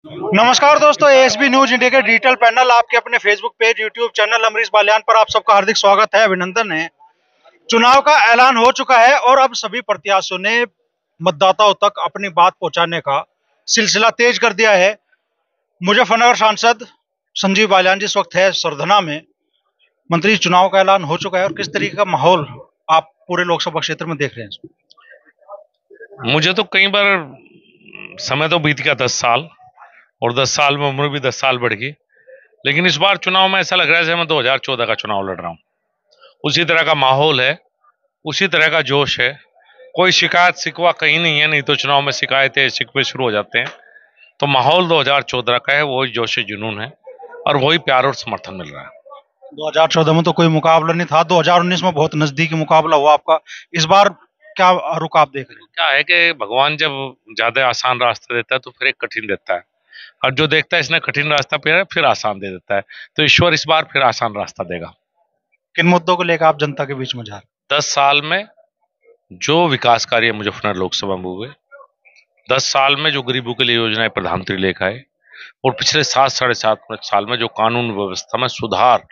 नमस्कार दोस्तों, ASB news India के डिजिटल पैनल आपके अपने Facebook page, YouTube channel Amrish Baliyan पर आप सबका हार्दिक स्वागत है, अभिनंदन है। चुनाव का ऐलान हो चुका है और अब सभी प्रत्याशियों ने मतदाताओं तक अपनी बात पहुंचाने का सिलसिला तेज कर दिया है। मुजफ्फरनगर सांसद संजीव बालियान जी इस वक्त है सरधना में। मंत्री चुनाव का ऐलान हो चुका है और किस तरीके का माहौल आप पूरे लोकसभा क्षेत्र में देख रहे हैं? मुझे तो कई बार समय तो बीत गया 10 साल, और 10 साल में उम्र भी 10 साल बढ़ गई। लेकिन इस बार चुनाव में ऐसा लग रहा है जैसे मैं 2014 का चुनाव लड़ रहा हूँ। उसी तरह का माहौल है, उसी तरह का जोश है। कोई शिकायत शिकवा कहीं नहीं है, नहीं तो चुनाव में शिकायतें शिकवे शुरू हो जाते हैं। तो माहौल 2014 का है, वही जोश जुनून है और वही प्यार और समर्थन मिल रहा है। 2014 में तो कोई मुकाबला नहीं था, 2019 में बहुत नजदीकी मुकाबला हुआ आपका। इस बार क्या रुख आप देख रहे हैं? क्या है कि भगवान जब ज्यादा आसान रास्ता देता है तो फिर एक कठिन देता है, और जो देखता है इसने कठिन रास्ता पे फिर आसान दे देता है। तो ईश्वर इस बार फिर आसान रास्ता देगा। किन मुद्दों को लेकर आप जनता के बीच में जा रहे 10 साल में जो विकास कार्य मुजफ्फरनगर लोकसभा में हुए, 10 साल में जो गरीबों के लिए योजनाएं प्रधानमंत्री लेकर आए, और पिछले 7 साढ़े 7 साल में जो कानून व्यवस्था में सुधार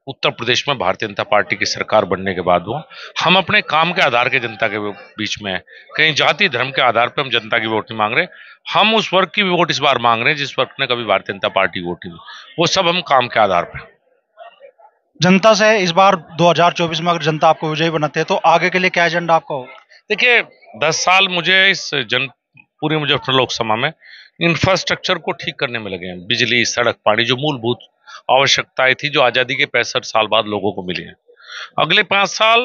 उत्तर प्रदेश में भारतीय जनता पार्टी की सरकार बनने के बाद हुआ। हम अपने काम के आधार के जनता के बीच में है। कहीं जाति धर्म के आधार पर हम जनता की वोट नहीं मांग रहे। हम उस वर्ग की वोट इस बार मांग रहे हैं जिस वर्ग ने कभी भारतीय जनता पार्टी की वोट नहीं दी। वो सब हम काम के आधार पर। हैं जनता से? इस बार 2024 में अगर जनता आपको विजयी बनाते हैं तो आगे के लिए क्या एजेंडा आपका हो? देखिए, 10 साल मुझे इस पूरी मुजफ्फरनगर लोकसभा में इंफ्रास्ट्रक्चर को ठीक करने में लगे हैं। बिजली, सड़क, पानी, जो मूलभूत आवश्यकताएं थी जो आजादी के 65 साल बाद लोगों को मिली हैं। अगले 5 साल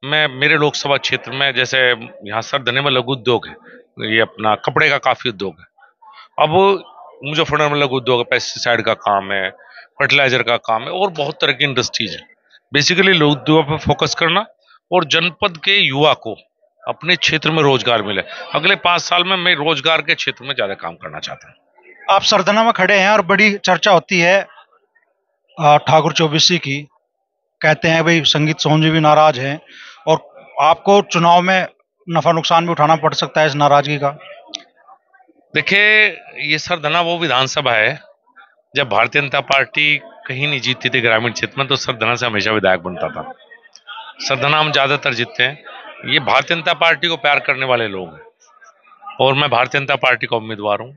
में मेरे लोकसभा क्षेत्र में, जैसे यहाँ सरदने में लघु उद्योग है, ये अपना कपड़े का काफी उद्योग है। अब मुजफ्फरनगर में लघु उद्योग है, पेस्टिसाइड का काम है, फर्टिलाइजर का काम है, और बहुत तरह की इंडस्ट्रीज है। बेसिकली लघु उद्योग पर फोकस करना और जनपद के युवा को अपने क्षेत्र में रोजगार मिले। अगले 5 साल में मैं रोजगार के क्षेत्र में ज्यादा काम करना चाहता हूँ। आप सरधना में खड़े हैं और बड़ी चर्चा होती है ठाकुर चौबीसी की। कहते हैं भाई संगीत सोम जी भी नाराज हैं और आपको चुनाव में नफा नुकसान भी उठाना पड़ सकता है इस नाराजगी का। देखिए, ये सरधना वो विधानसभा है, जब भारतीय जनता पार्टी कहीं नहीं जीतती थी ग्रामीण क्षेत्र में तो सरधना से हमेशा विधायक बनता था। सरधना हम ज्यादातर जीतते हैं। ये भारतीय जनता पार्टी को प्यार करने वाले लोग हैं, और मैं भारतीय जनता पार्टी का उम्मीदवार हूं।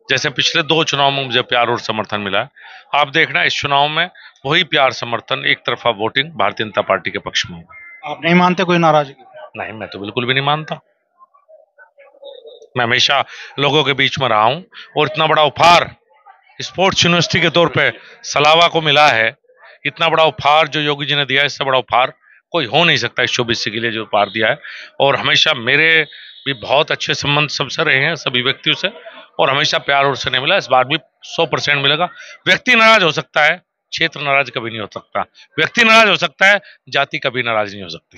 जैसे पिछले 2 चुनाव में मुझे प्यार और समर्थन मिला है, आप देखना इस चुनाव में वही प्यार समर्थन, एक तरफा वोटिंग भारतीय जनता पार्टी के पक्ष में होगा। आप नहीं मानते कोई नाराजगी? नहीं, मैं तो बिल्कुल भी नहीं मानता। मैं हमेशा लोगों के बीच में रहा हूं, और इतना बड़ा उपहार स्पोर्ट्स यूनिवर्सिटी के तौर पे सलावा को मिला है। इतना बड़ा उपहार जो योगी जी ने दिया है, इससे बड़ा उपहार कोई हो नहीं सकता इस चौबीसी के लिए जो उपहार दिया है। और हमेशा मेरे भी बहुत अच्छे संबंध सबसे रहे हैं, सभी व्यक्तियों से, और हमेशा प्यार और स्नेह मिला। इस बार भी 100% मिलेगा। व्यक्ति नाराज हो सकता है, क्षेत्र नाराज कभी नहीं हो सकता। व्यक्ति नाराज हो सकता है, जाति कभी नाराज नहीं हो सकती।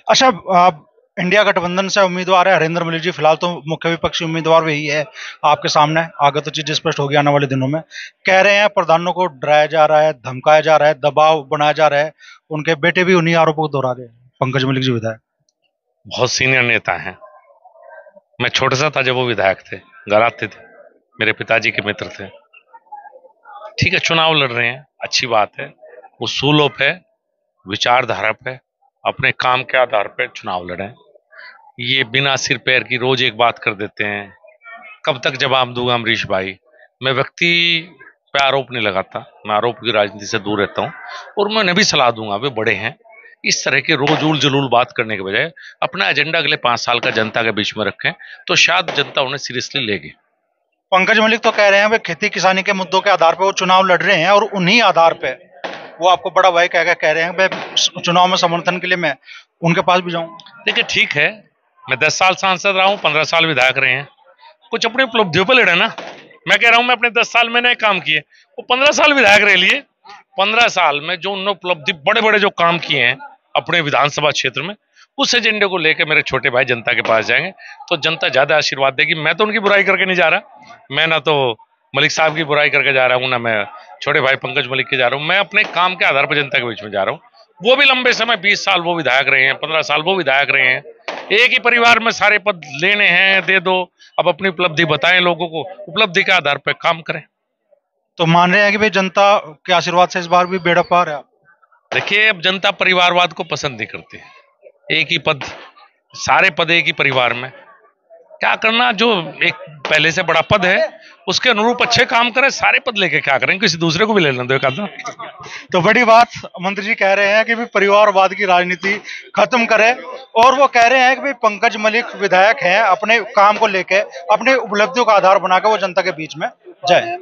अच्छा, आप इंडिया गठबंधन से उम्मीदवार है हरेंद्र मलिक जी, फिलहाल तो मुख्य विपक्षी उम्मीदवार वही है आपके सामने। आगे तो चीज स्पष्ट होगी आने वाले दिनों में। कह रहे हैं प्रधानों को डराया जा रहा है, धमकाया जा रहा है, दबाव बनाया जा रहा है। उनके बेटे भी उन्हीं आरोपों को दोहरा रहे हैं, पंकज मलिक जी विधायक। बहुत सीनियर नेता हैं। मैं छोटा सा था जब वो विधायक थे, घर आते थे, मेरे पिताजी के मित्र थे। ठीक है, चुनाव लड़ रहे हैं, अच्छी बात है। उसूलों पे, विचारधारा पे, अपने काम के आधार पे चुनाव लड़ें। ये बिना सिर पैर की रोज एक बात कर देते हैं। कब तक जवाब दूंगा अमरीश भाई? मैं व्यक्ति पे आरोप नहीं लगाता, मैं आरोप की राजनीति से दूर रहता हूँ। और मैं उन्हें भी सलाह दूंगा, वे बड़े हैं, इस तरह के रोज उल जलूल बात करने के बजाय अपना एजेंडा अगले 5 साल का जनता के बीच में रखें, तो शायद जनता उन्हें सीरियसली लेगी। पंकज मलिक तो कह रहे हैं वे खेती किसानी के मुद्दों के आधार पर वो चुनाव लड़ रहे हैं और उन्हीं आधार पे वो आपको बड़ा भाई कह रहे हैं भाई चुनाव में समर्थन के लिए मैं उनके पास भी जाऊंगा। देखिए, ठीक है, मैं 10 साल सांसद रहा हूँ, 15 साल विधायक रहे हैं। कुछ अपनी उपलब्धियों पर लड़े ना। मैं कह रहा हूँ मैं अपने 10 साल में नए काम किए, वो 15 साल विधायक रह लिए। 15 साल में जो उन्होंने उपलब्धि, बड़े बड़े जो काम किए हैं अपने विधानसभा क्षेत्र में, उस एजेंडे को लेकर मेरे छोटे भाई जनता के पास जाएंगे तो जनता ज्यादा आशीर्वाद देगी। मैं तो उनकी बुराई करके नहीं जा रहा, मैं ना तो मलिक साहब की बुराई करके जा रहा हूँ, ना मैं छोटे भाई पंकज मलिक के जा रहा हूँ। मैं अपने काम के आधार पर जनता के बीच में जा रहा हूँ। वो भी लंबे समय, 20 साल वो विधायक रहे हैं, 15 साल वो विधायक रहे हैं। एक ही परिवार में सारे पद लेने हैं, दे दो, अब अपनी उपलब्धि बताएं लोगों को, उपलब्धि के आधार पर काम करें। तो मान रहे हैं कि भाई जनता के आशीर्वाद से इस बार भी बेड़ा पार है। देखिए, अब जनता परिवारवाद को पसंद नहीं करती। एक ही पद, सारे पद एक ही परिवार में क्या करना, जो एक पहले से बड़ा पद है उसके अनुरूप अच्छे काम करें। सारे पद लेके क्या करें, किसी दूसरे को भी ले लें दो एक आधा। तो बड़ी बात मंत्री जी कह रहे हैं कि भाई परिवारवाद की राजनीति खत्म करें, और वो कह रहे हैं कि भाई पंकज मलिक विधायक हैं, अपने काम को लेके अपनी उपलब्धियों का आधार बनाकर वो जनता के बीच में जाए।